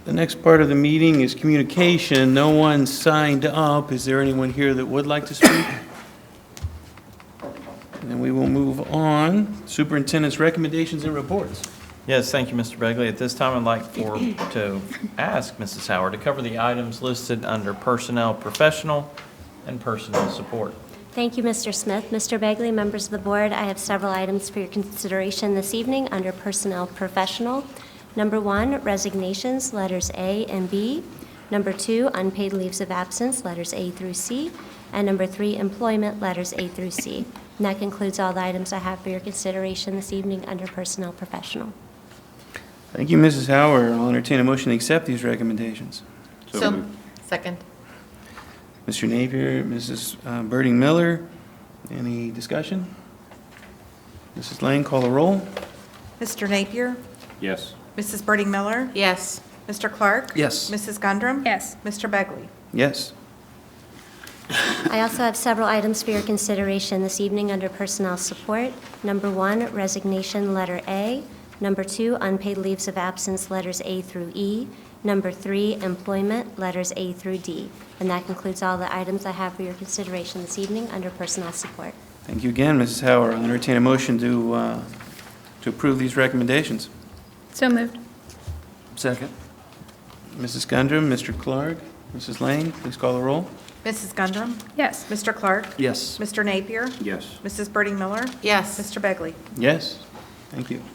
The next part of the meeting is communication. No one signed up. Is there anyone here that would like to speak? And then we will move on. Superintendent's recommendations and reports. Yes, thank you, Mr. Begley. At this time, I'd like to ask Mrs. Howard to cover the items listed under Personnel Professional and Personnel Support. Thank you, Mr. Smith. Mr. Begley, members of the board, I have several items for your consideration this evening under Personnel Professional. Number 1, resignations, letters A and B. Number 2, unpaid leaves of absence, letters A through C. And number 3, employment, letters A through C. And that concludes all the items I have for your consideration this evening under Personnel Professional. Thank you, Mrs. Howard. I'll entertain a motion to accept these recommendations. Second. Mr. Napier, Mrs. Birding Miller, any discussion? Mrs. Lane, call the roll. Mr. Napier? Yes. Mrs. Birding Miller? Yes. Mr. Clark? Yes. Mrs. Gundrum? Yes. Mr. Begley? Yes. I also have several items for your consideration this evening under Personnel Support. Number 1, resignation, letter A. Number 2, unpaid leaves of absence, letters A through E. Number 3, employment, letters A through D. And that concludes all the items I have for your consideration this evening under Personnel Support. Thank you again, Mrs. Howard. I'll entertain a motion to approve these recommendations. So moved. Second. Mrs. Gundrum, Mr. Clark, Mrs. Lane, please call the roll. Mrs. Gundrum? Yes. Mr. Clark? Yes. Mr. Napier? Yes. Mrs. Birding Miller? Yes. Mr. Begley? Yes. Thank you.